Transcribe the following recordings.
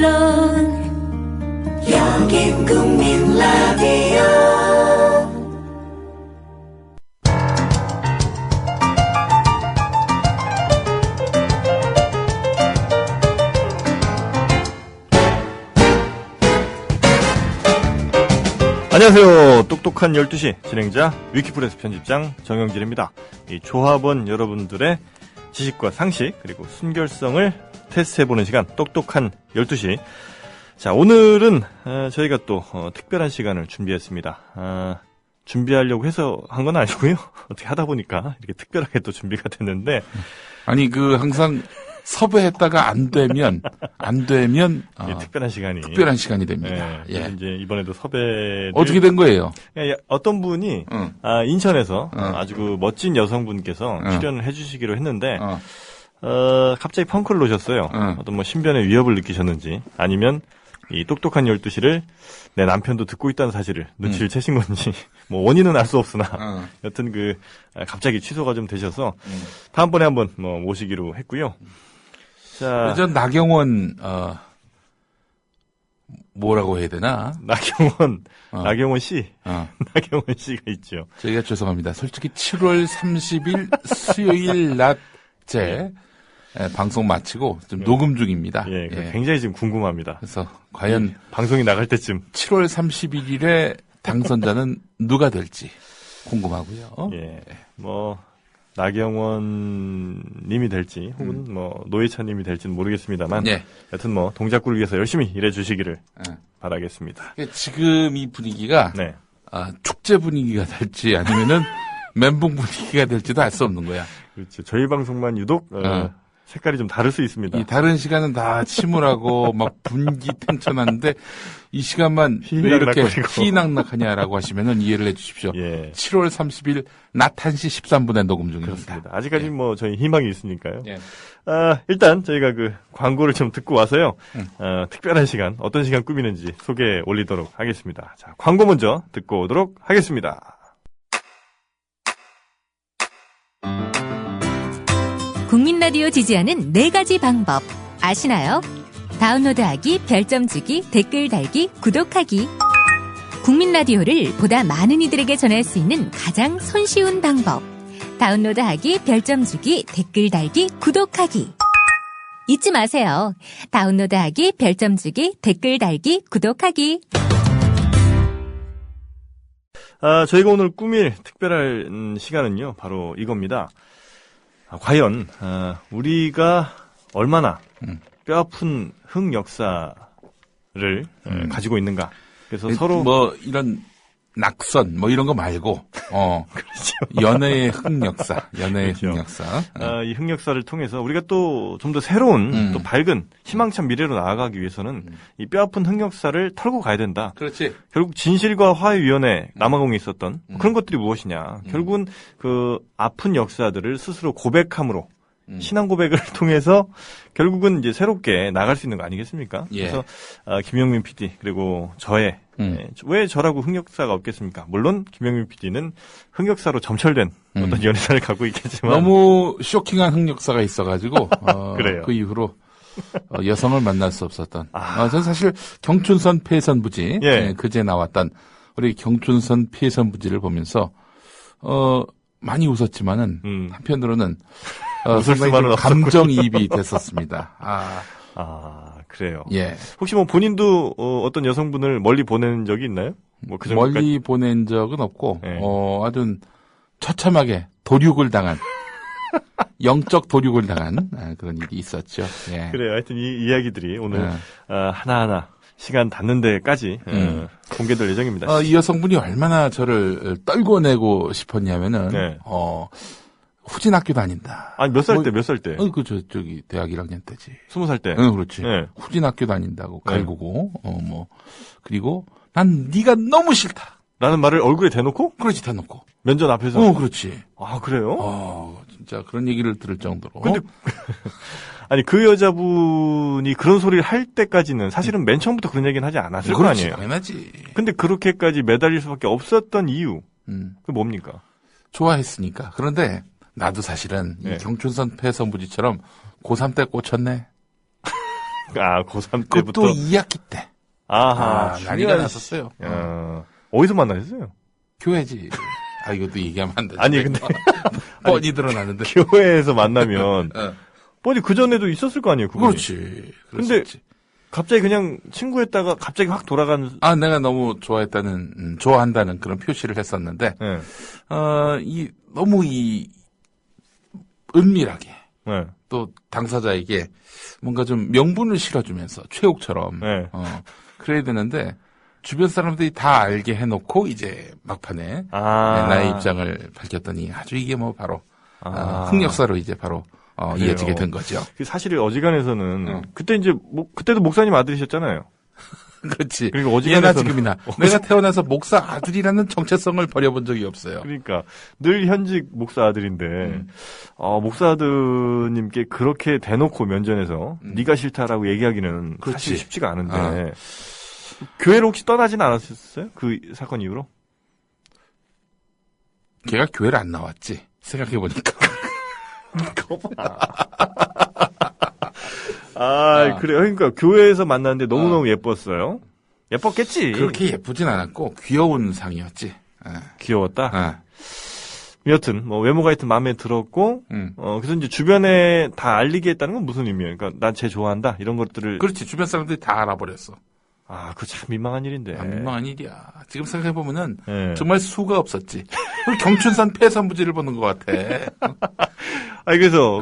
물론 여긴 국민 라디오. 안녕하세요. 똑똑한 12시 진행자 위키프레스 편집장 정영진입니다. 이 조합원 여러분들의 지식과 상식 그리고 순결성을 테스트해보는 시간 똑똑한 12시. 자, 오늘은 저희가 또 특별한 시간을 준비했습니다. 준비하려고 해서 한 건 아니고요. 어떻게 하다 보니까 이렇게 특별하게 또 준비가 됐는데, 아니 항상 섭외했다가 안 되면 특별한 시간이 됩니다. 예. 이제 이번에도 섭외 어떻게 된 거예요? 어떤 분이 인천에서 아주 그 멋진 여성분께서 출연을 해주시기로 했는데 갑자기 펑크를 놓으셨어요. 어떤 뭐 신변의 위협을 느끼셨는지 아니면 이 똑똑한 12시를 내 남편도 듣고 있다는 사실을 눈치를 채신 건지 뭐 원인은 알 수 없으나 여튼 갑자기 취소가 좀 되셔서 다음번에 한번 뭐 모시기로 했고요. 자, 전 나경원 뭐라고 해야 되나? 나경원 씨. 나경원 씨가 있죠. 저희가 죄송합니다. 솔직히 7월 30일 수요일 낮에 방송 마치고 좀 녹음 중입니다. 예. 굉장히 지금 궁금합니다. 그래서 과연 방송이 나갈 때쯤 7월 31일에 당선자는 누가 될지 궁금하고요. 예. 나경원 님이 될지 혹은 노회찬 님이 될지는 모르겠습니다만 여튼 동작구를 위해서 열심히 일해 주시기를 바라겠습니다. 지금 이 분위기가 축제 분위기가 될지 아니면은 멘붕 분위기가 될지도 알 수 없는 거야. 그렇죠. 저희 방송만 유독 색깔이 좀 다를 수 있습니다. 이 다른 시간은 다 침울하고 막 분기 탱천하는데 이 시간만 왜 이렇게 희낙낙하냐라고 하시면은 이해를 해주십시오. 예. 7월 30일 낮 1시 13분에 녹음 중입니다. 그렇습니다. 아직까지 저희 희망이 있으니까요. 예. 일단 저희가 광고를 좀 듣고 와서요. 특별한 시간, 어떤 시간 꾸미는지 소개해 올리도록 하겠습니다. 자, 광고 먼저 듣고 오도록 하겠습니다. 국민 라디오 지지하는 4가지 방법 아시나요? 다운로드하기, 별점 주기, 댓글 달기, 구독하기. 국민 라디오를 보다 많은 이들에게 전할 수 있는 가장 손쉬운 방법. 다운로드하기, 별점 주기, 댓글 달기, 구독하기. 잊지 마세요. 다운로드하기, 별점 주기, 댓글 달기, 구독하기. 저희가 오늘 꾸밀 특별한 시간은요, 바로 이겁니다. 과연 우리가 얼마나 뼈아픈 흑역사를 가지고 있는가. 그래서 서로 이런 낙선 이런 거 말고 그렇죠. 연애의 흑역사, 그렇죠. 흑역사. 이 흑역사를 통해서 우리가 또 좀 더 새로운 또 밝은 희망찬 미래로 나아가기 위해서는 이 뼈아픈 흑역사를 털고 가야 된다. 그렇지. 결국 진실과 화해위원회 남아공에 있었던 그런 것들이 무엇이냐. 결국은 아픈 역사들을 스스로 고백함으로 신앙 고백을 통해서 결국은 이제 새롭게 나갈 수 있는 거 아니겠습니까? 예. 그래서 김영민 PD 그리고 저의 왜 저라고 흑역사가 없겠습니까? 물론 김영민 PD는 흑역사로 점철된 어떤 연애사를 갖고 있겠지만 너무 쇼킹한 흑역사가 있어가지고 그래요. 그 이후로 여성을 만날 수 없었던. 저는 사실 경춘선 폐선부지 그제 나왔던 우리 경춘선 폐선부지를 보면서 많이 웃었지만은 한편으로는 상당히 감정이입이 됐었습니다. 그래요. 예. 혹시 본인도 어떤 여성분을 멀리 보낸 적이 있나요? 그 정도까지? 멀리 보낸 적은 없고 아주 처참하게 도륙을 당한 영적 도륙을 당한 그런 일이 있었죠. 예. 그래요. 하여튼 이 이야기들이 오늘 하나하나 시간 닿는 데까지 공개될 예정입니다. 이 여성분이 얼마나 저를 떨궈내고 싶었냐면은 후진 학교 다닌다. 아니 몇 살 때? 저기 대학 1학년 때지. 20살 때. 응, 그렇지. 네. 후진 학교 다닌다고 갈구고 그리고 난 네가 너무 싫다. 라는 말을 얼굴에 대놓고? 그렇지, 대놓고. 면전 앞에서? 그렇지. 그래요? 진짜 그런 얘기를 들을 정도로. 근데 아니 그 여자분이 그런 소리를 할 때까지는 사실은 맨 처음부터 그런 얘기는 하지 않았을 거 아니에요. 당연하지. 근데 그렇게까지 매달릴 수밖에 없었던 이유. 그게 뭡니까? 좋아했으니까. 그런데 나도 사실은 이 경춘선 폐선부지처럼 고3 때 꽂혔네. 아, 고3 때부터. 그것도 2학기 때. 아하. 난리가 났었어요. 어디서 만나셨어요? 교회지. 이것도 얘기하면 안 되지. 아니, 근데. 뻔히 드러나는데. 교회에서 만나면. 뻔히 그전에도 있었을 거 아니에요, 그분이. 그렇지. 근데 갑자기 그냥 친구였다가 갑자기 확 돌아가는. 내가 너무 좋아한다는 그런 표시를 했었는데, 네. 너무 은밀하게. 네. 또 당사자에게 뭔가 좀 명분을 실어주면서 최옥처럼. 네. 그래야 되는데, 주변 사람들이 다 알게 해놓고 이제 막판에 나의 입장을 밝혔더니 아주 이게 뭐 바로 흑역사로 이제 바로 이어지게 된 거죠. 사실 어지간해서는 그때 이제 그때도 목사님 아들이셨잖아요. 그렇지. 그리고 어지간해서는 지금이나 내가 태어나서 목사 아들이라는 정체성을 버려본 적이 없어요. 그러니까 늘 현직 목사 아들인데 목사 아드님께 그렇게 대놓고 면전에서 네가 싫다라고 얘기하기는 그렇지. 사실 쉽지가 않은데 교회를 혹시 떠나진 않았었어요? 그 사건 이후로? 걔가 교회를 안 나왔지. 생각해보니까. 그래요. 그러니까 교회에서 만났는데 너무너무 예뻤어요. 예뻤겠지. 그렇게 예쁘진 않았고 귀여운 상이었지. 귀여웠다. 여튼 외모가 하여튼 마음에 들었고 그래서 이제 주변에 다 알리게 했다는 건 무슨 의미예요? 그러니까 난 쟤 좋아한다 이런 것들을. 그렇지. 주변 사람들이 다 알아버렸어. 그거 참 민망한 일인데. 민망한 일이야. 지금 생각해보면은 정말 수가 없었지. 경춘산 폐선부지를 보는 것 같아. 그래서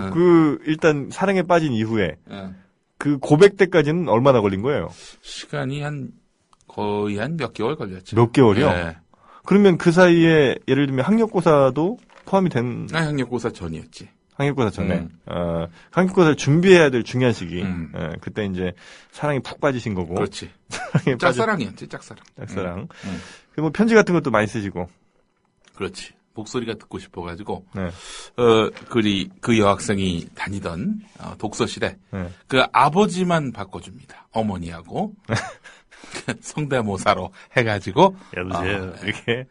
일단 사랑에 빠진 이후에 그 고백 때까지는 얼마나 걸린 거예요? 시간이 거의 한 몇 개월 걸렸죠. 몇 개월이요? 네. 그러면 그 사이에 예를 들면 학력고사도 포함이 된? 학력고사 전이었지. 학력고사 전에. 학력고사를 준비해야 될 중요한 시기. 그때 이제 사랑에 푹 빠지신 거고. 그렇지. 사랑에 짝사랑이었지, 짝사랑. 짝사랑. 그리고 편지 같은 것도 많이 쓰시고. 그렇지. 목소리가 듣고 싶어가지고. 네. 그 여학생이 다니던 독서실에 네. 그 아버지만 바꿔줍니다. 어머니하고. 성대모사로 해가지고. 여보세요. 이렇게.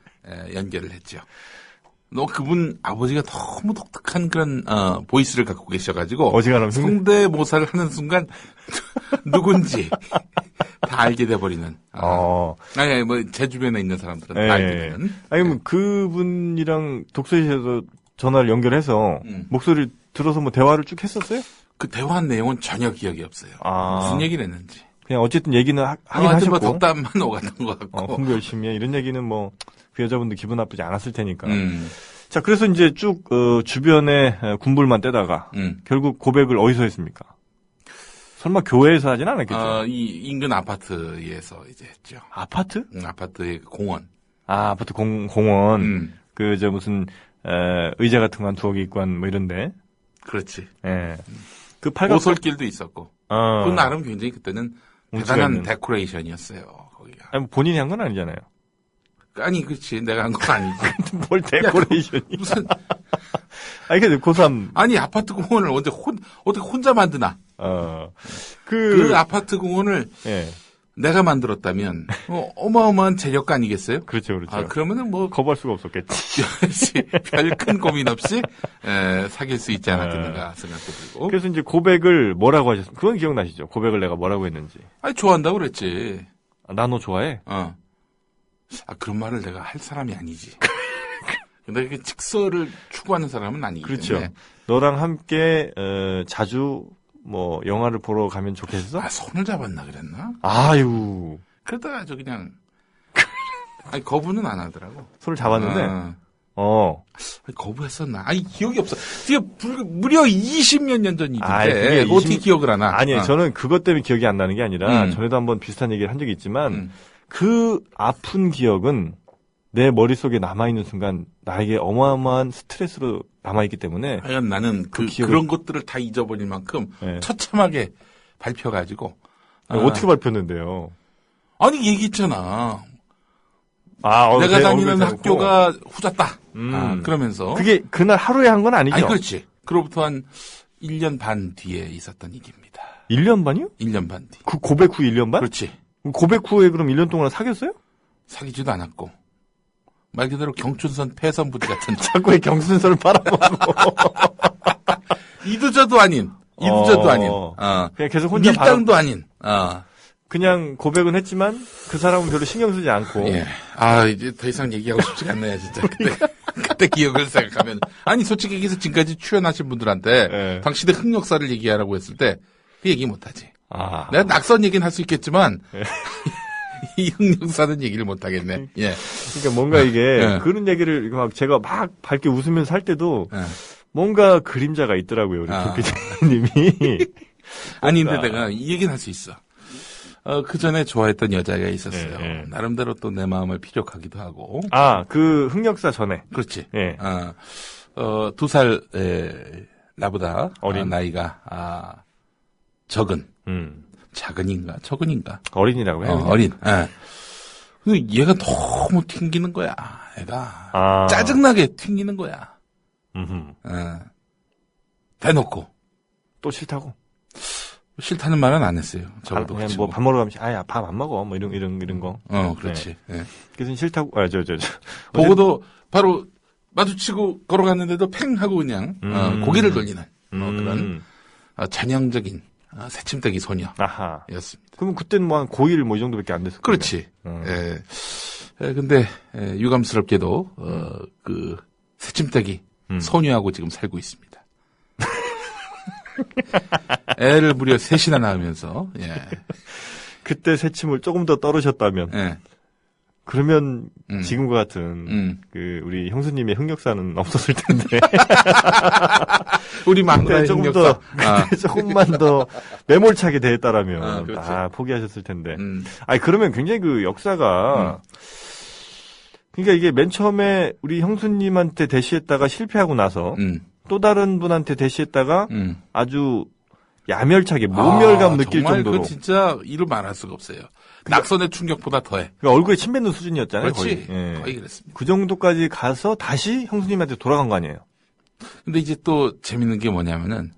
연결을 했죠. 그분 아버지가 너무 독특한 그런 보이스를 갖고 계셔가지고 어지간하면 성대모사를 하는 순간 누군지 다 알게 돼버리는. 제 주변에 있는 사람들은 다 알게 되는. 뭐 그분이랑 독서실에서 전화를 연결해서 목소리를 들어서 대화를 쭉 했었어요? 그 대화 내용은 전혀 기억이 없어요. 무슨 얘기를 했는지. 그냥 어쨌든 얘기는 하긴 하셨고. 덕담만 오갔던 것 같고. 공부 열심히 해. 이런 얘기는 그 여자분도 기분 나쁘지 않았을 테니까. 자, 그래서 이제 쭉, 주변에 군불만 떼다가, 결국 고백을 어디서 했습니까? 설마 교회에서 하진 않았겠죠? 이 인근 아파트에서 이제 했죠. 아파트? 아파트의 공원. 아파트 공원. 무슨, 의자 같은 거 한 두어 개 있고 이런데. 그렇지. 예. 오솔길도 있었고. 그 나름 굉장히 그때는 대단한 데코레이션이었어요, 거기가. 본인이 한 건 아니잖아요. 아니, 그렇지. 내가 한 건 아니지. 뭘 데코레이션이. 무슨. 근데 고3. 아니, 아파트 공원을 어떻게 혼자 만드나. 그 아파트 공원을. 내가 만들었다면, 어마어마한 재력 아니겠어요? 그렇죠. 그러면은 거부할 수가 없었겠지. 별 큰 고민 없이, 사귈 수 있지 않았겠는가 생각해보고. 그래서 이제 고백을 뭐라고 하셨어요? 그건 기억나시죠? 고백을 내가 뭐라고 했는지. 좋아한다고 그랬지. 나 너 좋아해? 그런 말을 내가 할 사람이 아니지. 근데 그 직설을 추구하는 사람은 아니기 그렇죠. 때문에. 너랑 함께 자주 영화를 보러 가면 좋겠어? 손을 잡았나 그랬나? 아유. 그러다가 그냥 거부는 안 하더라고. 손을 잡았는데. 거부했었나? 기억이 없어. 이게 무려 20몇 년 전 일인데 어떻게 기억을 하나? 아니에요. 저는 그것 때문에 기억이 안 나는 게 아니라 전에도 한번 비슷한 얘기를 한 적이 있지만 그 아픈 기억은 내 머릿속에 남아있는 순간 나에게 어마어마한 스트레스로 남아있기 때문에 나는 그런 것들을 다 잊어버릴 만큼 처참하게 밟혀가지고 어떻게 밟혔는데요? 얘기했잖아. 내가 다니는 학교가 후졌다. 그러면서 그게 그날 하루에 한 건 아니죠? 그렇지. 그로부터 한 1년 반 뒤에 있었던 일입니다. 1년 반이요? 1년 반 뒤. 그 고백 후 1년 반? 그렇지. 고백 후에 그럼 1년 동안 사귀었어요? 사귀지도 않았고. 말 그대로 경춘선 폐선부지 같은. 자꾸 왜 경순선을 바라보고. 이도저도 아닌. 이루자도 아닌, 그냥 계속 혼자 밀당도 아닌, 그냥 고백은 했지만 그 사람은 별로 신경 쓰지 않고. 예. 이제 더 이상 얘기하고 싶지가 않네요, 진짜. 그때 기억을 생각하면. 아니, 솔직히 여기서 지금까지 출연하신 분들한테 네. 당신의 흑역사를 얘기하라고 했을 때 그 얘기 못하지. 내가 낙선 얘기는 할 수 있겠지만 네. 이 흑역사는 얘기를 못하겠네. 예. 그러니까 뭔가 이게 그런 얘기를 막 제가 막 밝게 웃으면서 할 때도 뭔가 그림자가 있더라고요, 우리 김 기자님이. 아니, 근데 내가 이 얘기는 할 수 있어. 그 전에 좋아했던 여자가 있었어요. 네. 나름대로 또 내 마음을 피력하기도 하고. 그 흑역사 전에. 그렇지. 예. 2살, 나보다 어린 나이가, 적은. 작은인가, 적은인가. 어린이라고 해요. 어린. 예. 근데 얘가 너무 튕기는 거야, 애가. 짜증나게 튕기는 거야. 대놓고. 또 싫다고? 싫다는 말은 안 했어요. 저도 그냥 뭐 밥 먹으러 가면 밥 안 먹어. 뭐 이런 거. 그렇지. 네. 그래서 싫다고. 보고도 바로 마주치고 걸어갔는데도 팽 하고 그냥 고개를 돌리는 그런 전형적인 새침대기 소녀였습니다. 그럼 그때는 뭐 한 고1 뭐 이 정도밖에 안 됐을 거예요. 그렇지. 근데 유감스럽게도 그 새침대기 소녀하고 지금 살고 있습니다. 애를 무려 셋이나 낳으면서. 예. 그때 새침을 조금 더 떨으셨다면. 예. 그러면 지금과 같은 그 우리 형수님의 흑역사는 없었을 텐데. 우리 막내 조금 흑역사. 더 조금만 더 매몰차게 대했다라면 그렇지. 포기하셨을 텐데. 그러면 굉장히 그 역사가 그러니까 이게 맨 처음에 우리 형수님한테 대시했다가 실패하고 나서 또 다른 분한테 대시했다가 아주 야멸차게 모멸감 느낄 정말 정도로. 그 진짜 이루 말할 수가 없어요. 낙선의 충격보다 더해. 그러니까 얼굴에 침 뱉는 수준이었잖아요. 그렇지. 거의 그랬습니다. 그 정도까지 가서 다시 형수님한테 돌아간 거 아니에요? 근데 이제 또 재밌는 게 뭐냐면은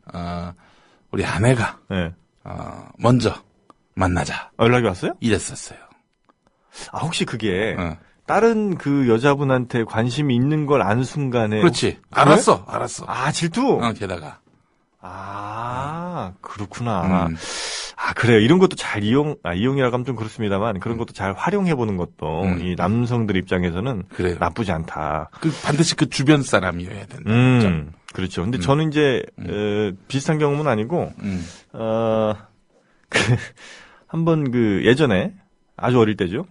우리 아내가 네. 먼저 만나자. 연락이 왔어요? 이랬었어요. 혹시 그게 다른 그 여자분한테 관심이 있는 걸 안 순간에. 그렇지. 알았어. 질투? 게다가. 그렇구나. 그래요. 이런 것도 잘 이용이라고 하면 좀 그렇습니다만, 그런 것도 잘 활용해보는 것도, 이 남성들 입장에서는 그래요. 나쁘지 않다. 반드시 그 주변 사람이어야 된다. 그렇죠. 근데 저는 이제, 비슷한 경험은 아니고, 한번 예전에, 아주 어릴 때죠.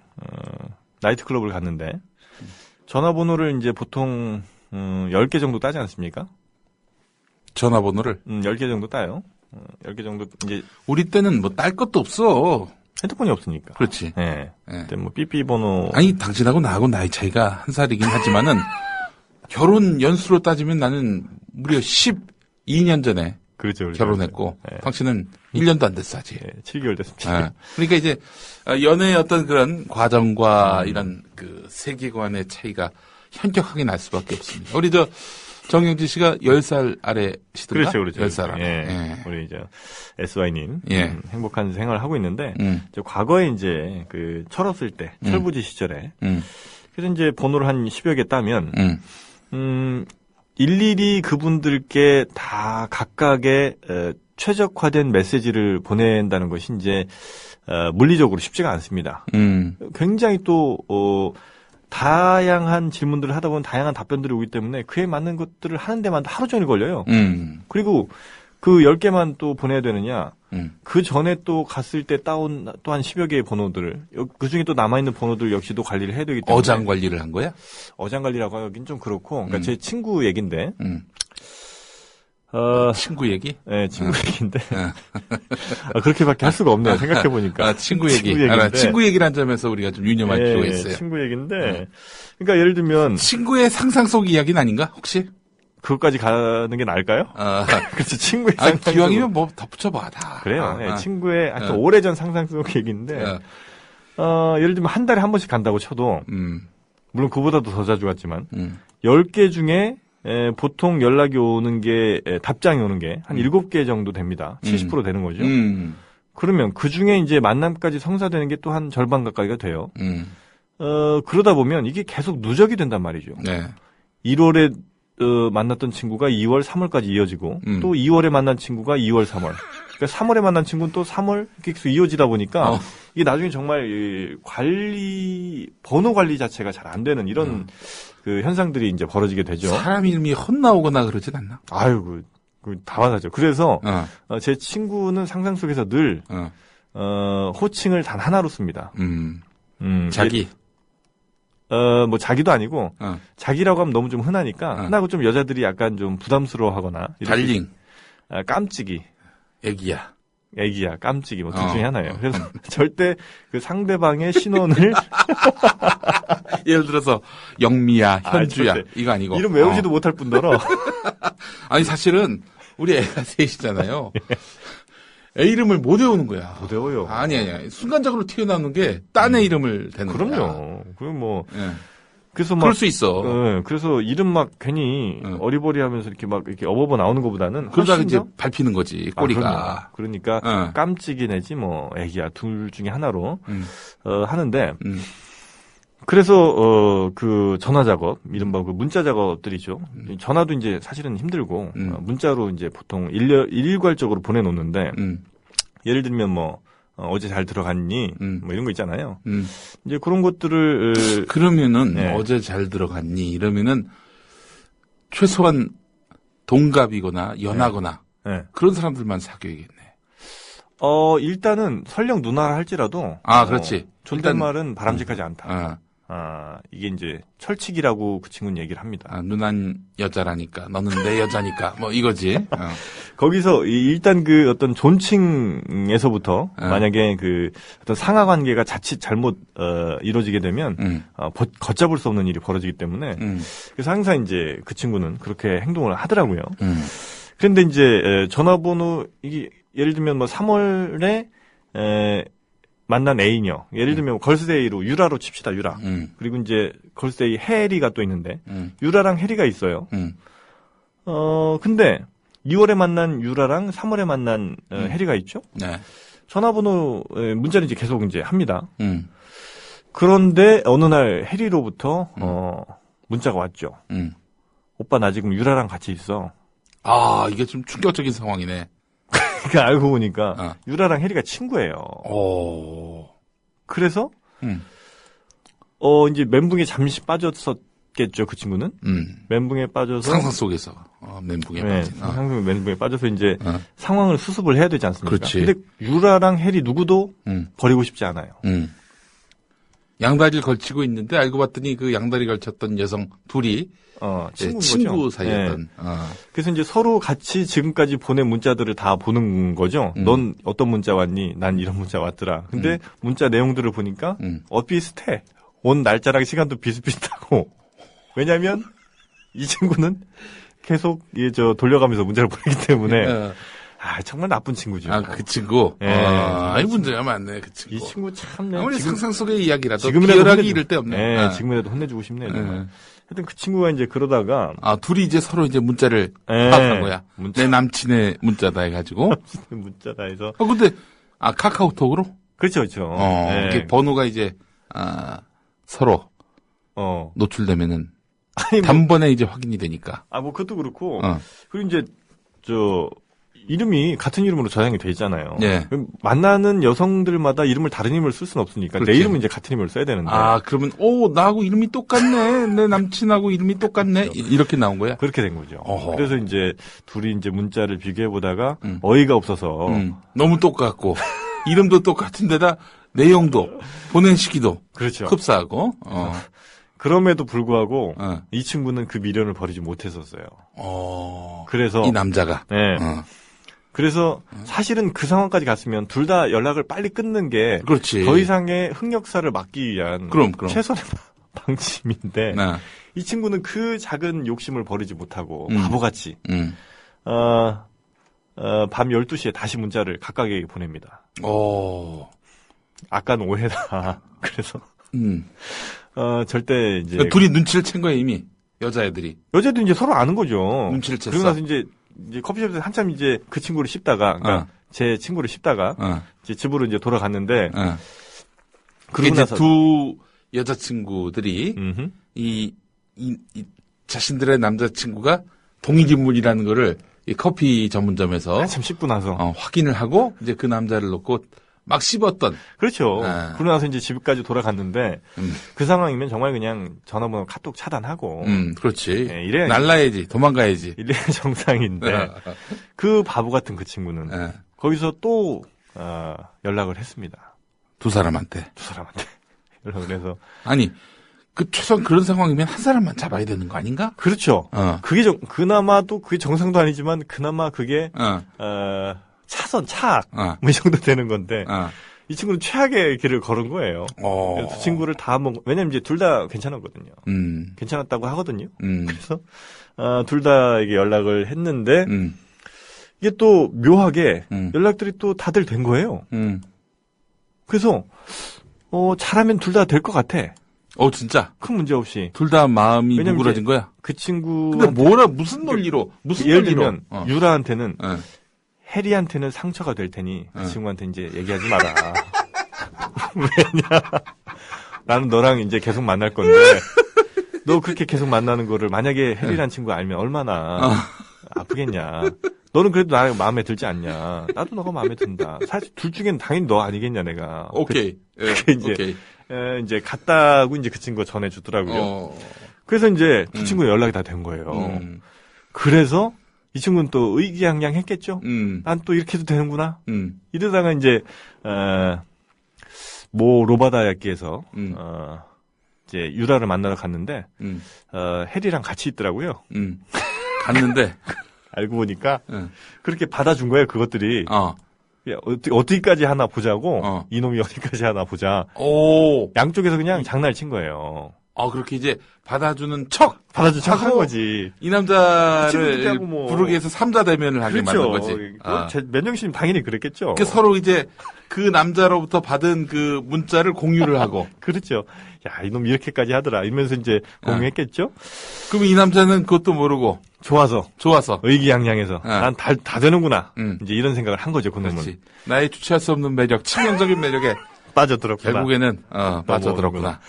나이트클럽을 갔는데, 전화번호를 이제 보통, 10개 정도 따지 않습니까? 전화번호를? 10개 정도 따요. 10개 정도, 이제. 우리 때는 뭐 딸 것도 없어. 핸드폰이 없으니까. 그렇지. 네. 그때 뭐 삐삐 번호. 아니, 당신하고 나하고 나이 차이가 한 살이긴 하지만은, 결혼 연수로 따지면 나는 무려 12년 전에. 그렇죠. 결혼했고, 당신은 1년도 안 됐어, 아직. 7개월 됐습니다. 그러니까 이제, 연애의 어떤 그런 과정과 이런 그 세계관의 차이가 현격하게 날 수밖에 없습니다. 우리 정영진 씨가 10살 아래시던가? 그렇죠. 10살 아래. 우리 SY님. 예. 행복한 생활을 하고 있는데, 과거에 이제 철없을 때, 철부지 시절에. 그래서 이제 번호를 한 10여 개 따면, 일일이 그분들께 다 각각의 최적화된 메시지를 보낸다는 것이 이제 물리적으로 쉽지가 않습니다. 굉장히 또 다양한 질문들을 하다 보면 다양한 답변들이 오기 때문에 그에 맞는 것들을 하는 데만 하루 종일 걸려요. 그리고 그 10개만 또 보내야 되느냐. 그 전에 또 갔을 때 따온 또 한 10여 개의 번호들을, 그 중에 또 남아있는 번호들 역시도 관리를 해야 되기 때문에. 어장 관리를 한 거야? 어장 관리라고 하긴 좀 그렇고, 그러니까 제 친구 얘긴데. 친구 얘기? 네, 친구 얘기인데. 그렇게밖에 할 수가 없네요. 생각해보니까. 친구 얘기. 친구 얘기란 점에서 우리가 좀 유념할 필요가 있어요. 친구 얘기인데. 그러니까 예를 들면. 친구의 상상 속 이야기는 아닌가, 혹시? 그것까지 가는 게 나을까요? 그렇죠. 친구의 상상 속. 기왕이면 뭐 덧붙여봐, 다. 그래요. 친구의 하여튼 오래전 상상 속 얘기인데. 예를 들면 한 달에 한 번씩 간다고 쳐도. 물론 그보다도 더 자주 갔지만. 10개 중에 보통 연락이 오는 게, 답장이 오는 게 한 7개 정도 됩니다. 70% 되는 거죠. 그러면 그 중에 이제 만남까지 성사되는 게 또 한 절반 가까이가 돼요. 그러다 보면 이게 계속 누적이 된단 말이죠. 네. 1월에 만났던 친구가 2월, 3월까지 이어지고 또 2월에 만난 친구가 2월, 3월. 그러니까 3월에 만난 친구는 또 3월 이렇게 계속 이어지다 보니까 이게 나중에 정말 번호 관리 자체가 잘 안 되는 이런 그 현상들이 이제 벌어지게 되죠. 사람 이름이 혼나오거나 그러진 않나? 아유, 다반하죠. 그래서 제 친구는 상상 속에서 늘 호칭을 단 하나로 씁니다. 자기. 뭐 자기도 아니고 자기라고 하면 너무 좀 흔하니까 흔하고 좀 여자들이 약간 좀 부담스러워하거나. 달링. 깜찍이. 애기야, 깜찍이, 뭐, 둘 중에 하나예요. 그래서 절대 그 상대방의 신원을. 예를 들어서, 영미야, 현주야, 이거 아니고. 이름 외우지도 못할 뿐더러. 아니, 사실은, 우리 애가 셋이잖아요. 애 이름을 못 외우는 거야. 못 외워요. 아니. 순간적으로 튀어나오는 게, 딴의 이름을 대는 거야. 그럼요. 그럼 뭐. 예. 그래서 막. 그럴 수 있어. 그래서 이름 막 괜히 어리버리 하면서 이렇게 막 이렇게 어버버 나오는 것보다는. 그러다가 이제 밟히는 거지, 꼬리가. 그러니까 깜찍이 내지 뭐, 애기야, 둘 중에 하나로. 하는데. 그래서, 그 전화 작업, 이른바 그 문자 작업들이죠. 전화도 이제 사실은 힘들고, 문자로 이제 보통 일괄적으로 보내놓는데, 예를 들면 뭐, 어제 잘 들어갔니? 뭐 이런 거 있잖아요. 이제 그런 것들을 그러면은 어제 잘 들어갔니? 이러면은 최소한 동갑이거나 연하거나 그런 사람들만 사귀어야겠네. 일단은 설령 누나라 할지라도 그렇지. 존댓말은 바람직하지 않다. 이게 이제 철칙이라고 그 친구는 얘기를 합니다. 누난 여자라니까, 너는 내 여자니까, 뭐 이거지. 거기서 일단 그 어떤 존칭에서부터 만약에 그 어떤 상하 관계가 자칫 잘못 이루어지게 되면 걷잡을 수 없는 일이 벌어지기 때문에 그래서 항상 이제 그 친구는 그렇게 행동을 하더라고요. 그런데 이제 전화번호 이게 예를 들면 뭐 3월에 만난 애인이요. 예를 들면 걸스데이로 유라로 칩시다. 유라. 그리고 이제 걸스데이 해리가 또 있는데 유라랑 해리가 있어요. 근데 2월에 만난 유라랑 3월에 만난 해리가 있죠. 네. 전화번호 문자를 이제 계속 이제 합니다. 그런데 어느 날 해리로부터 문자가 왔죠. 오빠 나 지금 유라랑 같이 있어. 이게 좀 충격적인 상황이네. 그러니까 알고 보니까 유라랑 해리가 친구예요. 그래서 이제 멘붕에 잠시 빠졌었겠죠. 그 친구는 멘붕에 빠져서 상상 속에서 멘붕에 빠진. 상상 멘붕에 빠져서 이제 상황을 수습을 해야 되지 않습니까? 그렇지. 근데 유라랑 해리 누구도 버리고 싶지 않아요. 양다리를 걸치고 있는데 알고 봤더니 그 양다리 걸쳤던 여성 둘이 친구 사이였던. 그래서 이제 서로 같이 지금까지 보낸 문자들을 다 보는 거죠. 넌 어떤 문자 왔니? 난 이런 문자 왔더라. 근데 문자 내용들을 보니까 비슷해. 온 날짜랑 시간도 비슷비슷하고. 왜냐면 이 친구는 계속 돌려가면서 문자를 보내기 때문에 정말 나쁜 친구죠. 그 친구? 문제가 많네, 그 친구. 이 친구 참, 아무리 상상 속의 이야기라도 비열하기 이를 데 없네. 지금이라도 혼내주고 싶네요. 하여튼 그 친구가 이제 그러다가. 둘이 이제 서로 이제 문자를 파악한 거야. 내 남친의 문자다 해가지고. 문자다 해서. 근데, 카카오톡으로? 그렇죠. 이게 번호가 이제, 서로. 노출되면은. 단번에 이제 확인이 되니까. 뭐 그것도 그렇고. 그리고 이제, 이름이 같은 이름으로 저장이 돼 있잖아요. 그럼 만나는 여성들마다 이름을 다른 이름을 쓸 수는 없으니까 그렇지. 내 이름은 이제 같은 이름을 써야 되는데. 그러면 나하고 이름이 똑같네. 내 남친하고 이름이 똑같네. 이렇게 나온 거야? 그렇게 된 거죠. 그래서 이제 둘이 이제 문자를 비교해 보다가 어이가 없어서 너무 똑같고 이름도 똑같은데다 내용도 보낸 시기도 그렇죠. 흡사하고. 그럼에도 불구하고 이 친구는 그 미련을 버리지 못했었어요. 그래서 이 남자가. 그래서 사실은 그 상황까지 갔으면 둘 다 연락을 빨리 끊는 게 그렇지. 더 이상의 흑역사를 막기 위한 그럼. 최선의 방침인데 이 친구는 그 작은 욕심을 버리지 못하고 바보같이 밤 12시에 다시 문자를 각각에게 보냅니다. 아까는 오해다. 그래서 절대 이제 둘이 눈치를 챈 거야 이미 여자애들이. 여자도 이제 서로 아는 거죠. 눈치를 챘어. 그러고 나서 이제 커피숍에서 한참 이제 그 친구를 씹다가, 그러니까 제 친구를 씹다가 이제 집으로 이제 돌아갔는데, 그리고 나서 두 여자친구들이 자신들의 남자친구가 동일인물이라는 거를 이 커피 전문점에서 한참 씹고 나서 확인을 하고 이제 그 남자를 놓고 막 씹었던. 그렇죠. 그러고 나서 이제 집까지 돌아갔는데 그 상황이면 정말 그냥 전화번호 카톡 차단하고. 그렇지. 네, 이래 날라야지, 도망가야지. 이래 정상인데 그 바보 같은 그 친구는 거기서 또 연락을 했습니다. 두 사람한테 연락을 해서 아니. 그 최소한 그런 상황이면 한 사람만 잡아야 되는 거 아닌가? 그렇죠. 그게 그나마도 그게 정상도 아니지만 그나마 그게 차선 뭐 이 정도 되는 건데 이 친구는 최악의 길을 걸은 거예요. 그래서 두 친구를 다 왜냐면 이제 둘 다 괜찮았거든요. 괜찮았다고 하거든요. 그래서 둘 다에게 연락을 했는데 이게 또 묘하게 연락들이 또 다들 된 거예요. 그래서 잘하면 둘 다 될 것 같아. 진짜? 큰 문제 없이. 둘 다 마음이 누그러진 거야? 그 친구. 근데 무슨 논리로? 예를 들면, 유라한테는, 해리한테는 상처가 될 테니, 그 친구한테 이제 얘기하지 마라. 왜냐? 나는 너랑 이제 계속 만날 건데, 너 그렇게 계속 만나는 거를 만약에 해리란 친구가 알면 얼마나 아프겠냐. 너는 그래도 나 마음에 들지 않냐. 나도 너가 마음에 든다. 사실 둘 중엔 당연히 너 아니겠냐, 내가. 오케이. 그게 이제 갔다고 이제 그 친구가 전해주더라고요. 그래서 이제 두 친구가 연락이 다 된 거예요. 그래서 이 친구는 또 의기양양했겠죠. 난 또 이렇게 해도 되는구나. 이러다가 이제 로바다 야끼에서 이제 유라를 만나러 갔는데 해리랑 같이 있더라고요. 갔는데 알고 보니까 그렇게 받아준 거예요. 그것들이. 어디까지 하나 보자고 이놈이 어디까지 하나 보자. 양쪽에서 그냥 장난을 친 거예요. 그렇게 이제 받아주는 척 한 거지. 이 남자를 부르기 위해서 3자 대면을 하게 만든 거지. 맨정신 당연히 그랬겠죠. 서로 이제 그 남자로부터 받은 그 문자를 공유를 하고. 그렇죠. 야, 이놈 이렇게까지 하더라. 이러면서 이제 공유했겠죠. 그럼 이 남자는 그것도 모르고. 좋아서. 의기양양해서. 난 다 되는구나. 이제 이런 생각을 한 거죠, 그놈은. 그렇지. 나의 주체할 수 없는 매력, 치명적인 매력에. 빠져들었구나. 결국에는, 빠져들었구나.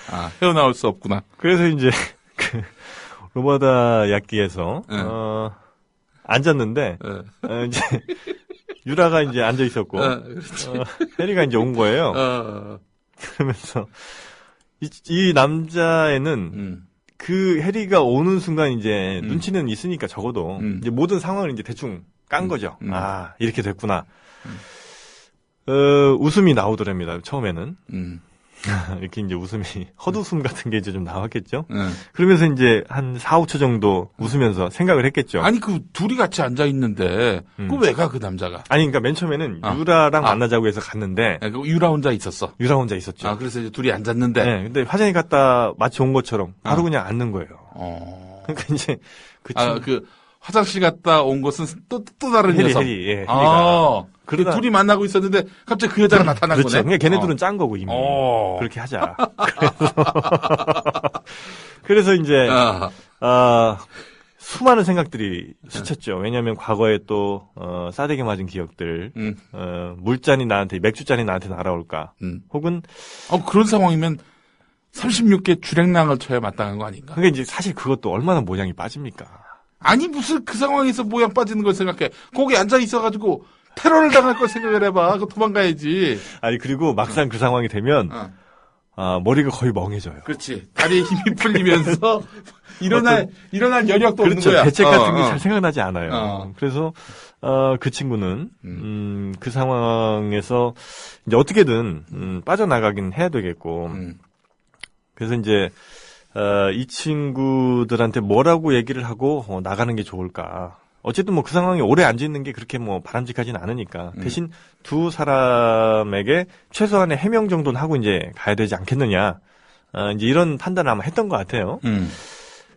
헤어나올 수 없구나. 그래서 이제, 로바다 야끼에서, 앉았는데, 이제, 유라가 이제 앉아 있었고, 해리가 이제 온 거예요. 그러면서, 이 남자애는, 그 해리가 오는 순간 이제 눈치는 있으니까 적어도 이제 모든 상황을 이제 대충 깐 거죠. 이렇게 됐구나. 웃음이 나오더랍니다. 처음에는. 이렇게 이제 웃음이 헛웃음 같은 게 이제 좀 나왔겠죠. 그러면서 이제 한 4, 5초 정도 웃으면서 생각을 했겠죠. 아니 그 둘이 같이 앉아 있는데 그 왜 가 그 남자가? 아니 그러니까 맨 처음에는 유라랑 만나자고 해서 갔는데 유라 혼자 있었어. 유라 혼자 있었죠. 그래서 이제 둘이 앉았는데. 네, 근데 화장실 갔다 마치 온 것처럼 바로 그냥 앉는 거예요. 그러니까 이제 그 화장실 갔다 온 것은 또 다른 녀석. 해리가. 그러다 둘이 만나고 있었는데 갑자기 그 여자가 나타난 그렇죠. 거네. 그러니까 걔네들은 짠 거고 이미. 그렇게 하자. 그래서 이제 수많은 생각들이 스쳤죠. 왜냐하면 과거에 또 싸대기 맞은 기억들, 물잔이 나한테 맥주잔이 나한테 날아올까. 혹은 그런 상황이면 36개 주랭랑을 쳐야 마땅한 거 아닌가? 그러니까 이제 사실 그것도 얼마나 모양이 빠집니까? 아니 무슨 그 상황에서 모양 빠지는 걸 생각해. 거기 앉아 있어가지고 테러를 당할 걸 생각을 해봐. 그거 도망가야지. 아니 그리고 막상 그 상황이 되면 머리가 거의 멍해져요. 그렇지. 다리에 힘이 풀리면서 일어날 여력도 없는 그렇죠. 거야. 대책 같은 게 잘 생각나지 않아요. 그래서 그 친구는 그 상황에서 이제 어떻게든 빠져나가긴 해야 되겠고. 그래서 이제 이 친구들한테 뭐라고 얘기를 하고 나가는 게 좋을까. 어쨌든 뭐 그 상황에 오래 앉아 있는 게 그렇게 뭐 바람직하진 않으니까 대신 두 사람에게 최소한의 해명 정도는 하고 이제 가야 되지 않겠느냐. 이제 이런 판단을 아마 했던 것 같아요.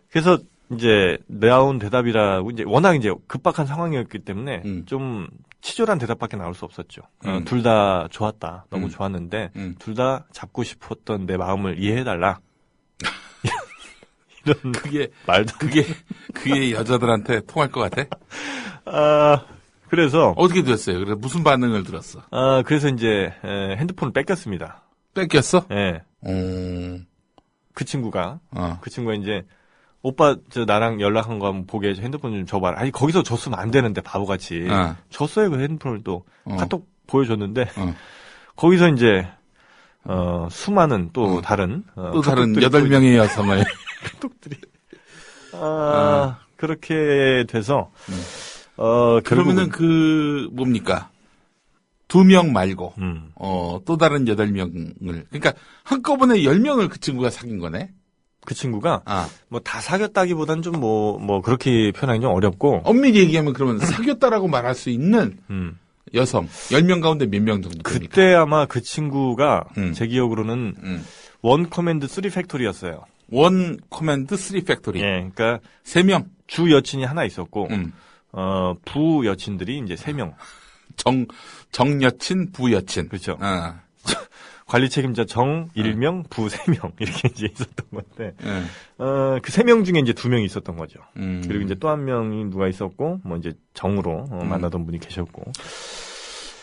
그래서 이제 나온 대답이라고 이제 워낙 이제 급박한 상황이었기 때문에 좀 치졸한 대답밖에 나올 수 없었죠. 둘 다 좋았다. 너무 좋았는데 둘 다 잡고 싶었던 내 마음을 이해해달라. 이런 말도 그게 여자들한테 통할 것 같아? 그래서 어떻게 됐어요? 그래서 무슨 반응을 들었어? 그래서 이제 핸드폰을 뺏겼습니다. 뺏겼어? 네. 그 친구가 이제 오빠 저 나랑 연락한 거 한번 보게 핸드폰 좀 줘봐라. 아니 거기서 줬으면 안 되는데 바보같이 줬어요. 그 핸드폰을 또 카톡 보여줬는데 거기서 이제 수많은 또 다른 또 다른 8명의 여성을 카톡들이 그렇게 돼서 그러면은 그 뭡니까? 2명 말고 또 다른 8명을 그러니까 한꺼번에 10명을 그 친구가 사귄 거네. 그 친구가 뭐 다 사귀었다기보단 좀 뭐 그렇게 표현하기 좀 어렵고 엄밀히 얘기하면 그러면 사귀었다라고 말할 수 있는 여성 10명 가운데 몇 명 정도 됩니까? 그때 아마 그 친구가 제 기억으로는 원 커맨드 3 팩토리였어요. 원 커맨드 3 팩토리. 예, 그러니까 3명 주 여친이 하나 있었고 부 여친들이 이제 3명. 정 여친, 부 여친. 그렇죠. 관리 책임자 정 1명, 부 3명 이렇게 이제 있었던 건데 그 3명 중에 이제 2명이 있었던 거죠. 그리고 이제 또 한 명이 누가 있었고 뭐 이제 정으로 만나던 분이 계셨고.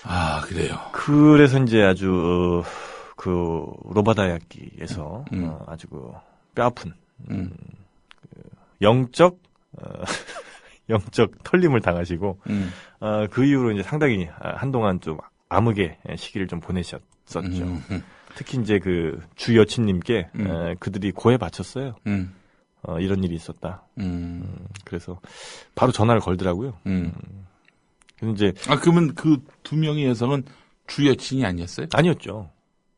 아 그래요. 그래서 이제 아주 그 로바다야키에서 아주 그 뼈아픈 영적 털림을 당하시고 그 이후로 이제 상당히 한동안 좀 암흑의 시기를 좀 보내셨었죠. 특히 이제 그 주 여친님께 그들이 고해 바쳤어요. 이런 일이 있었다. 그래서 바로 전화를 걸더라고요. 그래서 이제 그러면 그 2명의 여성은 주 여친이 아니었어요? 아니었죠.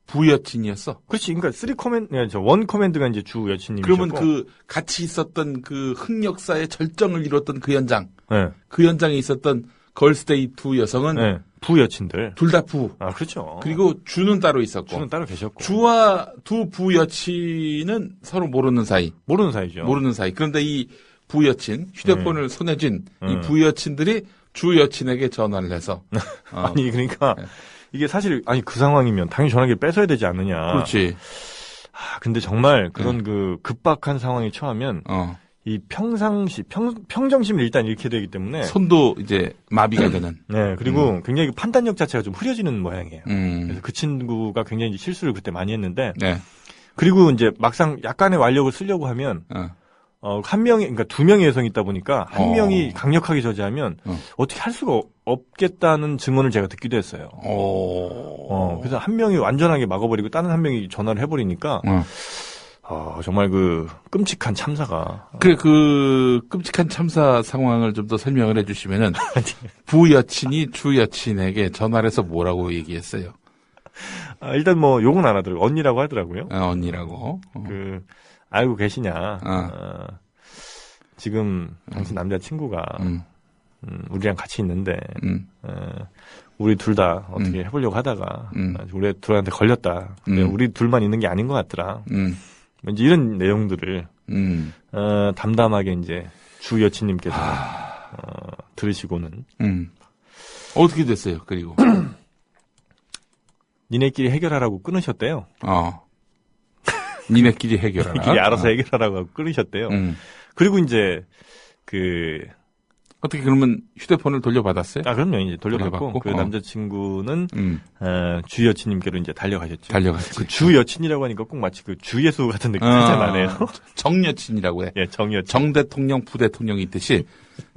부 여친이었어. 그렇지. 그러니까 원 커맨드가 이제 주 여친님이셨고. 그러면 그 같이 있었던 그 흑역사의 절정을 이뤘던 그 현장. 네. 그 현장에 있었던 걸스데이 2 여성은 네. 부 여친들. 둘 다 부. 그렇죠. 그리고 주는 따로 있었고. 주는 따로 계셨고. 주와 두 부 여친은 서로 모르는 사이. 모르는 사이죠. 모르는 사이. 그런데 이 부 여친, 휴대폰을 손에 쥔 이 부 여친들이 주 여친에게 전화를 해서. 아니, 그러니까. 이게 사실, 그 상황이면 당연히 전화기를 뺏어야 되지 않느냐. 그렇지. 근데 정말 그런 그 급박한 상황에 처하면, 이 평정심을 일단 잃게 되기 때문에. 손도 이제 마비가 되는. 네, 그리고 굉장히 그 판단력 자체가 좀 흐려지는 모양이에요. 그래서 그 친구가 굉장히 실수를 그때 많이 했는데. 네. 그리고 이제 막상 약간의 완력을 쓰려고 하면, 한 명이, 그러니까 2명의 여성이 있다 보니까 한 명이 강력하게 저지하면 어떻게 할 수가 없겠다는 증언을 제가 듣기도 했어요. 그래서 한 명이 완전하게 막아버리고 다른 한 명이 전화를 해버리니까 정말 그 끔찍한 참사가. 그래, 그 끔찍한 참사 상황을 좀 더 설명을 해주시면은 부 여친이 주 여친에게 전화를 해서 뭐라고 얘기했어요? 일단 뭐 욕은 안 하더라고요. 언니라고 하더라고요. 언니라고. 알고 계시냐. 지금 당신 남자친구가 우리랑 같이 있는데 우리 둘 다 어떻게 해보려고 하다가 우리 둘한테 걸렸다. 근데 우리 둘만 있는 게 아닌 것 같더라. 이제 이런 내용들을 담담하게 이제 주 여친님께서 들으시고는 어떻게 됐어요? 그리고 니네끼리 해결하라고 끊으셨대요. 니네끼리 해결하라. 니네끼리 알아서 해결하라고 끊으셨대요. 그리고 이제 어떻게 그러면 휴대폰을 돌려받았어요? 그럼요. 이제 돌려받고 그 남자친구는 주 여친님께로 이제 달려가셨죠. 그 주 여친이라고 하니까 꼭 마치 그 주 예수 같은 느낌이 살짝 나네요. 정 여친이라고 해. 예, 정 여친. 정 대통령, 부 대통령이 있듯이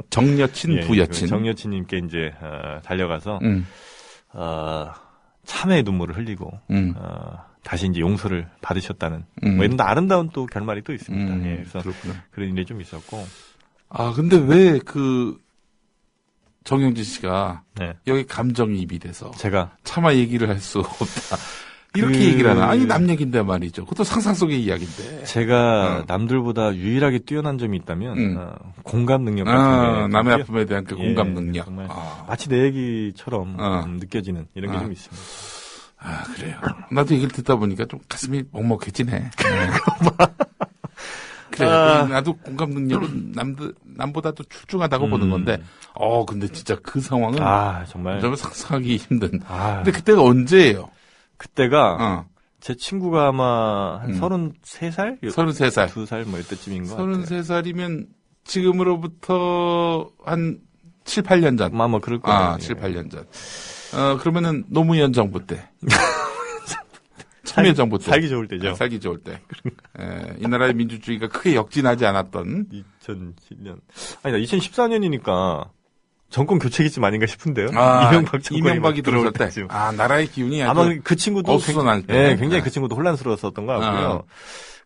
정 여친, 부 여친. 정 여친님께 이제 달려가서 참회의 눈물을 흘리고 다시 이제 용서를 받으셨다는 뭐 이런 아름다운 또 결말이 또 있습니다. 예, 그래서 그렇구나. 그런 일이 좀 있었고. 근데 왜 그 정영진 씨가 네. 여기 감정이입이 돼서 제가 차마 얘기를 할 수 없다. 이렇게 얘기를 하나? 아니 남 얘기인데 말이죠. 그것도 상상 속의 이야기인데. 제가 남들보다 유일하게 뛰어난 점이 있다면 공감 능력 같은 게 남의 아픔에 대한 그 공감 능력. 정말 마치 내 얘기처럼 느껴지는 이런 게 좀 있습니다. 그래요. 나도 얘기를 듣다 보니까 좀 가슴이 먹먹해지네. 그래. 나도 공감 능력은 남보다도 출중하다고 보는 건데, 근데 진짜 그 상황은 정말 상상하기 힘든. 근데 그때가 언제예요? 그때가 제 친구가 아마 한 33살? 33살. 2살 뭐 이때쯤인 것 같아요. 33살이면 지금으로부터 한 7, 8년 전. 아마 그럴 거예요. 7, 8년 전. 그러면은 노무현 정부 때. 참여정부 때. 살기 좋을 때죠. 살기 좋을 때. 이 나라의 민주주의가 크게 역진하지 않았던. 2007년. 아니다, 2014년이니까 정권 교체기쯤 아닌가 싶은데요. 이명박이 들어올 때. 나라의 기운이 아마 그 친구도 때. 굉장히 그 친구도 혼란스러웠었던 것 같고요.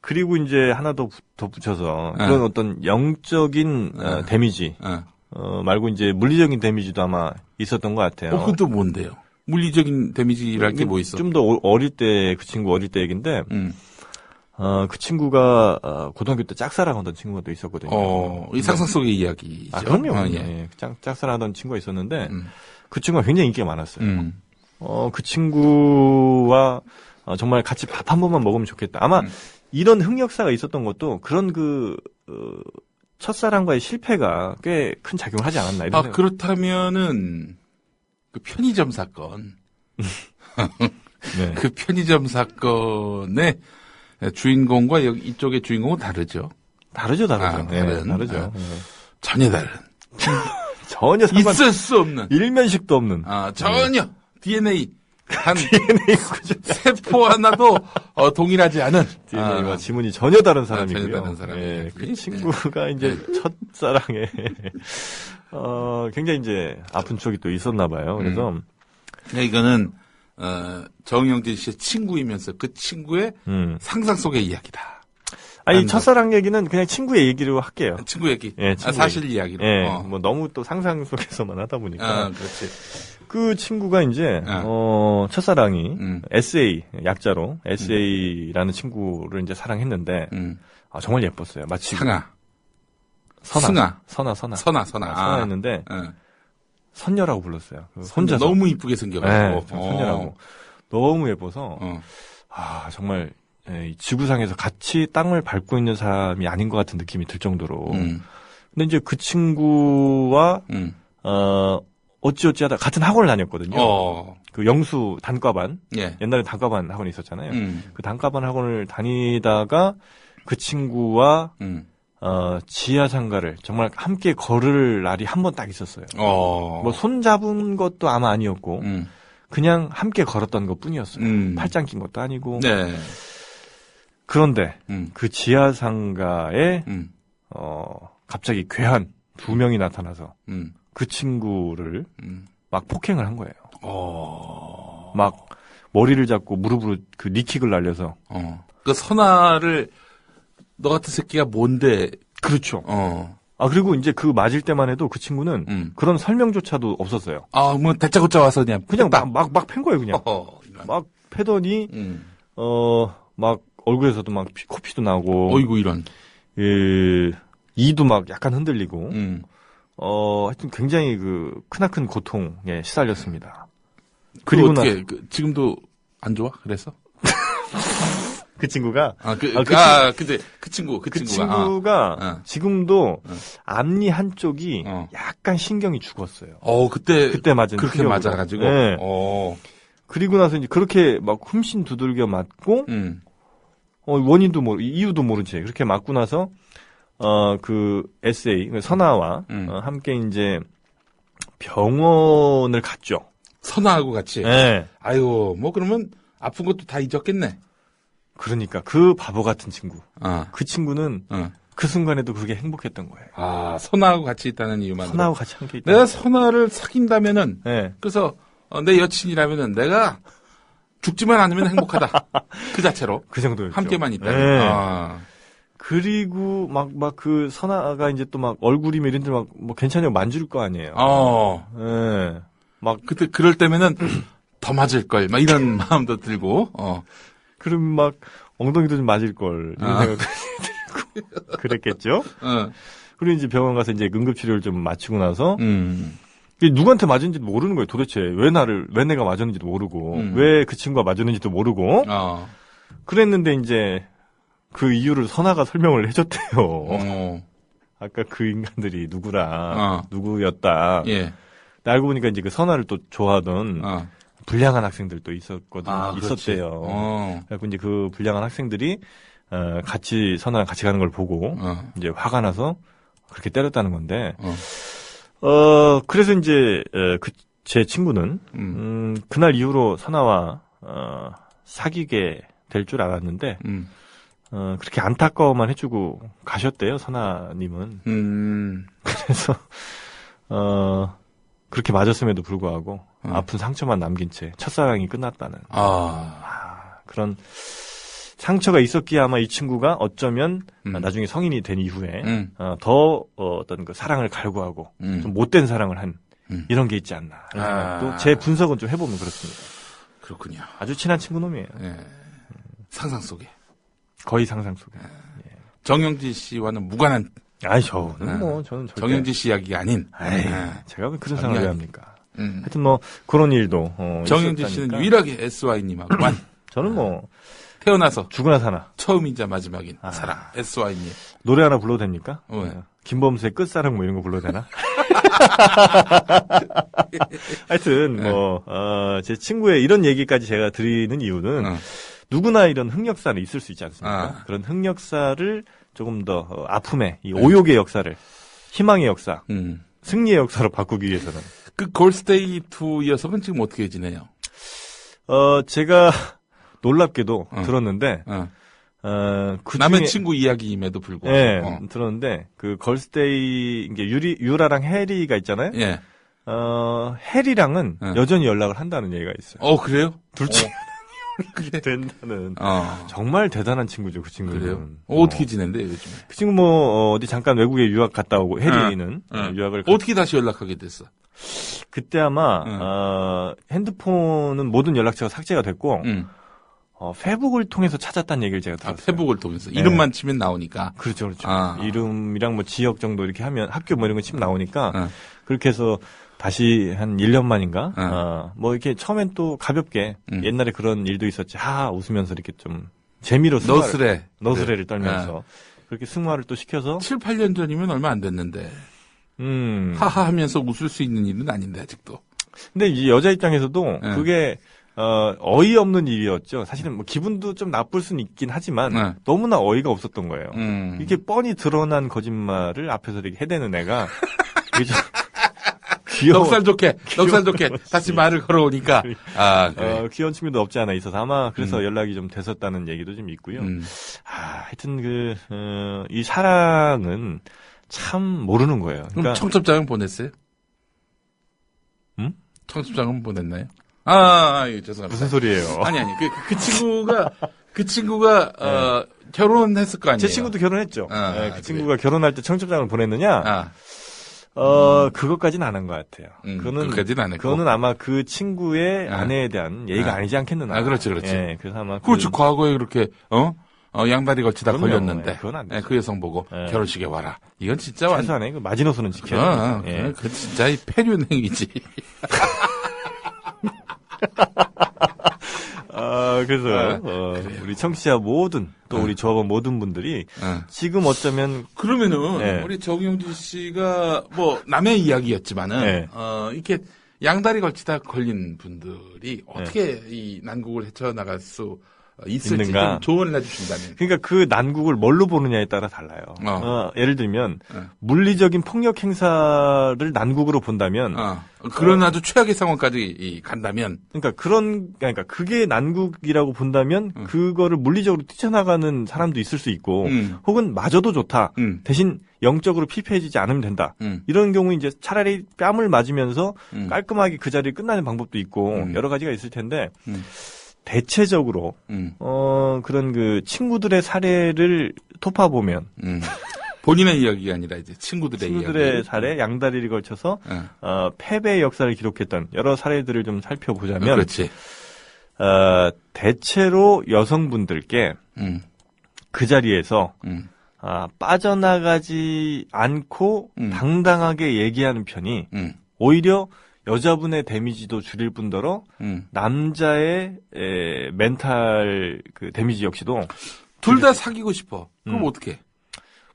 그리고 이제 하나 더 덧붙여서 그런 어떤 영적인 데미지 말고 이제 물리적인 데미지도 아마 있었던 것 같아요. 그건 또 뭔데요? 물리적인 데미지랄 게 뭐 있어? 좀 더 어릴 때 그 친구 어릴 때 얘긴데 그 친구가 고등학교 때 짝사랑하던 친구가 또 있었거든요. 이 상상 속의 이야기죠. 그럼요. 예. 짝사랑하던 친구가 있었는데 그 친구가 굉장히 인기가 많았어요. 그 친구와 정말 같이 밥 한 번만 먹으면 좋겠다. 아마 이런 흑역사가 있었던 것도 그런 첫사랑과의 실패가 꽤 큰 작용을 하지 않았나 이런 그렇다면은 그 편의점 사건. 네. 그 편의점 사건의 주인공과 이쪽의 주인공은 다르죠. 다르죠. 다르죠. 전혀 다른. 전혀 있을 수 없는. 일면식도 없는. 전혀 DNA 세포 하나도 동일하지 않은 DNA와 지문이 전혀 다른 사람이고요. 전혀 다른 사람. 그 친구가 이제 첫사랑에 굉장히 이제 아픈 추억이 또 있었나 봐요. 그래서 이거는 정영진 씨의 친구이면서 그 친구의 상상 속의 이야기다. 아니 첫사랑 얘기는 그냥 친구의 얘기로 할게요. 친구 얘기. 사실 이야기로. 뭐 너무 또 상상 속에서만 하다 보니까. 그렇지. 그 친구가 이제 첫사랑이 SA 약자로 SA라는 친구를 이제 사랑했는데 정말 예뻤어요. 마치 선아했는데 선녀라고 불렀어요. 혼자서 너무 이쁘게 생겨가지고 선녀라고 너무 예뻐서 정말 지구상에서 같이 땅을 밟고 있는 사람이 아닌 것 같은 느낌이 들 정도로. 근데 이제 그 친구와 어찌어찌 하다 같은 학원을 다녔거든요. 그 영수 단과반. 옛날에 단과반 학원이 있었잖아요. 그 단과반 학원을 다니다가 그 친구와 지하상가를 정말 함께 걸을 날이 한 번 딱 있었어요. 뭐 손잡은 것도 아마 아니었고 그냥 함께 걸었던 것뿐이었어요. 팔짱 낀 것도 아니고. 네. 그런데 그 지하상가에 갑자기 괴한 2명이 나타나서 그 친구를 막 폭행을 한 거예요. 막 머리를 잡고 무릎으로 그 니킥을 날려서. 그 선아를 너 같은 새끼가 뭔데? 그렇죠. 그리고 이제 그 맞을 때만 해도 그 친구는 그런 설명조차도 없었어요. 뭐 다짜고짜 와서 그냥 막 팬 거예요, 그냥. 막 패더니 막 얼굴에서도 막 코피도 나고. 어이구 이런. 이도 막 약간 흔들리고. 하여튼 굉장히 그 크나큰 고통에 시달렸습니다. 그리고 어떻게 지금도 안 좋아? 그래서? 그 친구가 근데 그 친구가 지금도 앞니 한쪽이 약간 신경이 죽었어요. 그때 맞은 그렇게 맞아가지고. 네. 그리고 나서 이제 그렇게 막 흠씬 두들겨 맞고 원인도 이유도 모른 채 그렇게 맞고 나서 그 SA 선아와 함께 이제 병원을 갔죠. 선아하고 같이. 네. 아유 뭐 그러면 아픈 것도 다 잊었겠네. 그러니까 그 바보 같은 친구. 그 친구는 그 순간에도 그게 행복했던 거예요. 선아하고 같이 있다는 이유만으로. 선아하고 같이 함께 있다. 내가 선아를 사귄다면은. 그래서 내 여친이라면은 내가 죽지만 않으면 행복하다. 그 자체로. 그 정도였죠. 함께만 있다면. 그리고 막 그 선아가 이제 또 막 얼굴이 이런 데 막 뭐 괜찮냐고 만질 거 아니에요. 막 그때 그럴 때면은 더 맞을 걸. 막 이런 마음도 들고. 그럼 막 엉덩이도 좀 맞을 걸 이런 생각도 들고 그랬겠죠. 그리고 이제 병원 가서 이제 응급치료를 좀 마치고 나서 누구한테 맞은지도 모르는 거예요. 도대체 왜 내가 맞았는지도 모르고 왜 그 친구가 맞았는지도 모르고 그랬는데 이제 그 이유를 선아가 설명을 해줬대요. 아까 그 인간들이 누구였다. 알고 보니까 이제 그 선아를 또 좋아하던 불량한 학생들도 있었대요. 그래서 이제 그 불량한 학생들이 선아랑 같이 가는 걸 보고 이제 화가 나서 그렇게 때렸다는 건데. 그래서 이제 제 친구는 그날 이후로 선아와 사귀게 될 줄 알았는데 그렇게 안타까워만 해주고 가셨대요, 선아님은. 그래서 그렇게 맞았음에도 불구하고 아픈 상처만 남긴 채 첫사랑이 끝났다는 그런 상처가 있었기에 아마 이 친구가 어쩌면 나중에 성인이 된 이후에 더 어떤 그 사랑을 갈구하고 좀 못된 사랑을 한 이런 게 있지 않나. 또 제 분석은 좀 해보면 그렇습니다. 그렇군요. 아주 친한 친구 놈이에요. 예. 상상 속에. 거의 상상 속에. 예. 정영진 씨와는 무관한. 저는 절대. 정영진 씨 이야기가 아닌. 제가 왜 그런 상황을 왜 합니까? 하여튼 뭐 그런 일도 정영진 씨는 유일하게 SY님하고만. 저는 뭐 태어나서 죽으나 사나 처음이자 마지막인 사랑 SY님. 노래 하나 불러도 됩니까? 네. 김범수의 끝사랑 뭐 이런 거 불러도 되나? 하여튼 제 친구의 이런 얘기까지 제가 드리는 이유는 누구나 이런 흑역사는 있을 수 있지 않습니까? 그런 흑역사를 조금 더 아픔의 이 오욕의 역사를 희망의 역사, 승리의 역사로 바꾸기 위해서는 그 골스데이 2 녀석은 지금 어떻게 지내요? 제가 놀랍게도 들었는데 남의 친구 이야기임에도 불구하고 네, 들었는데 그 걸스데이 이게 유라랑 해리가 있잖아요. 예. 해리랑은 여전히 연락을 한다는 얘기가 있어요. 그래요? 둘 중에 연락이 된다는. 정말 대단한 친구죠, 그 친구는. 그래요? 어떻게 지낸대요, 요즘에? 그 친구 뭐 어디 잠깐 외국에 유학 갔다 오고 해리는 유학을 어떻게 다시 연락하게 됐어? 그때 아마 핸드폰은 모든 연락처가 삭제가 됐고 페북을 통해서 찾았다는 얘기를 제가 들었어요. 페북을 통해서 이름만 치면 나오니까. 그렇죠. 이름이랑 뭐 지역 정도 이렇게 하면 학교 뭐 이런 거 치면 나오니까 그렇게 해서 다시 한 1년 만인가 뭐 이렇게 처음엔 또 가볍게 옛날에 그런 일도 있었지. 웃으면서 이렇게 좀 재미로 너스레를 떨면서 그렇게 승화를 또 시켜서 7, 8년 전이면 얼마 안 됐는데. 하하 하면서 웃을 수 있는 일은 아닌데 아직도. 근데 이 여자 입장에서도 그게 어이없는 일이었죠. 사실은 뭐 기분도 좀 나쁠 수는 있긴 하지만 너무나 어이가 없었던 거예요. 이렇게 뻔히 드러난 거짓말을 앞에서 이렇게 해대는 애가 귀여워. 넉살 좋게 다시 말을 걸어오니까 그래. 귀여운 측면도 없지 않아 있어서 아마 그래서 연락이 좀 됐었다는 얘기도 좀 있고요. 하여튼 이 사랑은 참 모르는 거예요. 그럼 그러니까 청첩장은 보냈어요? 청첩장은 보냈나요? 죄송합니다. 무슨 소리예요? 아니, 그 친구가, 결혼했을 거 아니에요? 제 친구도 결혼했죠. 그 친구가 결혼할 때 청첩장을 보냈느냐? 그것까지는 안 한 것 같아요. 그것까지는 안 했고. 그거는 아마 그 친구의 아내에 대한 예의가 아니지 않겠느냐. 그렇지. 예, 그래서 아마. 그렇지, 과거에 그렇게, 양다리 걸치다 걸렸는데. 그건 안 되죠. 그 여성 보고 결혼식에 와라. 이건 진짜 최소한의 그 마지노선은 지켜야 돼요. 그 진짜 이 폐륜행위지. 그래서 우리 청취자 모든 또 우리 조합원 모든 분들이 지금 어쩌면 그러면은 우리 정용진 씨가 뭐 남의 이야기였지만은 이렇게 양다리 걸치다 걸린 분들이 어떻게 이 난국을 헤쳐나갈 수 있을지 좀 조언을 해주신다면. 그러니까 그 난국을 뭘로 보느냐에 따라 달라요. 예를 들면 물리적인 폭력 행사를 난국으로 본다면 그런 아주 최악의 상황까지 간다면 그러니까 그게 난국이라고 본다면 그거를 물리적으로 뛰쳐나가는 사람도 있을 수 있고 혹은 맞아도 좋다. 대신 영적으로 피폐해지지 않으면 된다. 이런 경우 이제 차라리 뺨을 맞으면서 깔끔하게 그 자리를 끝나는 방법도 있고 여러 가지가 있을 텐데 대체적으로 그런 그 친구들의 사례를 토파보면 본인의 이야기가 아니라 이제 친구들의 사례 양다리를 걸쳐서 패배의 역사를 기록했던 여러 사례들을 좀 살펴보자면 그렇지. 대체로 여성분들께 그 자리에서 빠져나가지 않고 당당하게 얘기하는 편이 오히려 여자분의 데미지도 줄일 뿐더러 남자의 멘탈 그 데미지 역시도 둘 다 사귀고 싶어. 그럼 어떻게?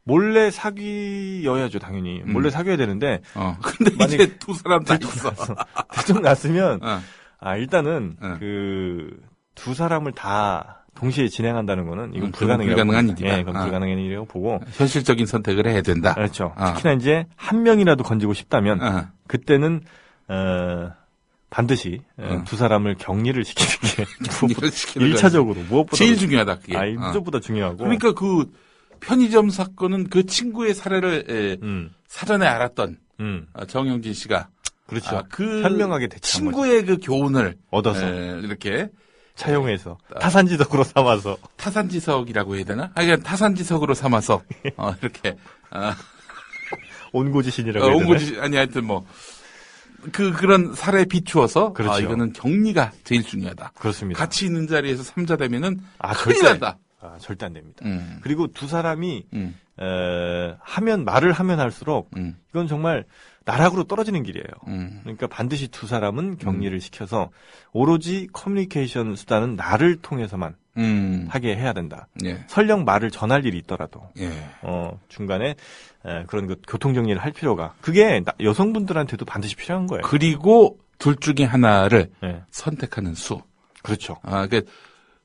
몰래 사귀어야죠, 당연히. 몰래 사귀어야 되는데. 근데 이제 두 사람 다 있어. 들통났으면 일단은 그 두 사람을 다 동시에 진행한다는 거는 이건 불가능한 일이다. 그건 불가능한 일이라고 보고 현실적인 선택을 해야 된다. 그렇죠. 특히나 이제 한 명이라도 건지고 싶다면 그때는 반드시 두 사람을 격리를 시키는 게 1차적으로 무엇보다 제일 중요하다. 그게. 무엇보다 중요하고. 그러니까 그 편의점 사건은 그 친구의 사례를 사전에 알았던 정영진 씨가 그렇죠. 그 현명하게 대처한 친구의 그 교훈을 얻어서 이렇게 차용해서 타산지석으로 삼아서 타산지석이라고 해야 되나? 그냥 타산지석으로 삼아서 이렇게 온고지신이라고 해야 되나? 온고지신 아니 하여튼 뭐 그런 사례에 비추어서 그렇죠. 이거는 격리가 제일 중요하다. 그렇습니다. 같이 있는 자리에서 삼자 되면은 큰일 난다. 절대 안 됩니다. 그리고 두 사람이 말을 하면 할수록 이건 정말 나락으로 떨어지는 길이에요. 그러니까 반드시 두 사람은 격리를 시켜서 오로지 커뮤니케이션 수단은 나를 통해서만 하게 해야 된다. 예. 설령 말을 전할 일이 있더라도 예. 중간에 그런 교통 정리를 할 필요가 그게 여성분들한테도 반드시 필요한 거예요. 그리고 둘 중에 하나를 선택하는 수. 그렇죠. 그러니까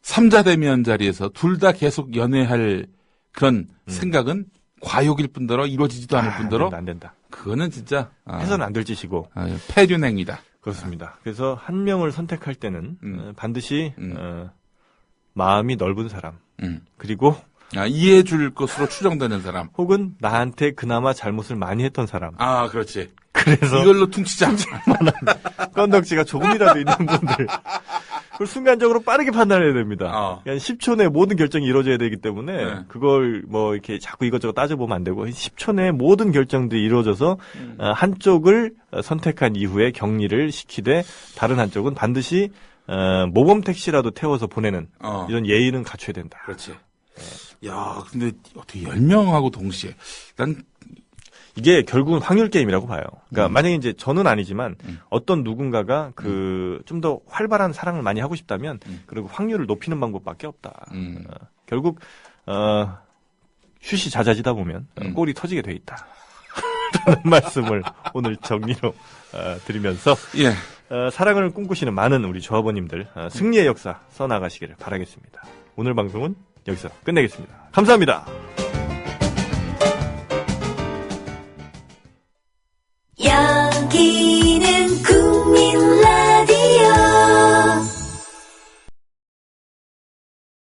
삼자 대면 자리에서 둘 다 계속 연애할 그런 생각은 과욕일 뿐더러 이루어지지도 않을 뿐더러 안 된다. 그거는 진짜 해서는 안 될 짓이고 폐륜행위다. 그렇습니다. 그래서 한 명을 선택할 때는 반드시 마음이 넓은 사람 그리고 이해해 줄 것으로 추정되는 사람 혹은 나한테 그나마 잘못을 많이 했던 사람. 그렇지. 그래서 이걸로 퉁치자. 건덕지가 조금이라도 있는 분들 그걸 순간적으로 빠르게 판단해야 됩니다. 그러니까 10초 내에 모든 결정이 이루어져야 되기 때문에 그걸 뭐 이렇게 자꾸 이것저것 따져보면 안 되고 10초 내에 모든 결정들이 이루어져서 한쪽을 선택한 이후에 격리를 시키되 다른 한쪽은 반드시 모범 택시라도 태워서 보내는 이런 예의는 갖춰야 된다. 그렇지. 야, 근데 어떻게 10명하고 동시에 난 이게 결국은 확률 게임이라고 봐요. 그러니까 만약에 이제 저는 아니지만 어떤 누군가가 좀 더 활발한 사랑을 많이 하고 싶다면 그리고 확률을 높이는 방법밖에 없다. 결국 쉬쉬자자지다 보면 꼴이 터지게 돼 있다. 라는 말씀을 오늘 정리로 드리면서 사랑을 꿈꾸시는 많은 우리 조합원님들 승리의 역사 써나가시기를 바라겠습니다. 오늘 방송은 여기서 끝내겠습니다. 감사합니다.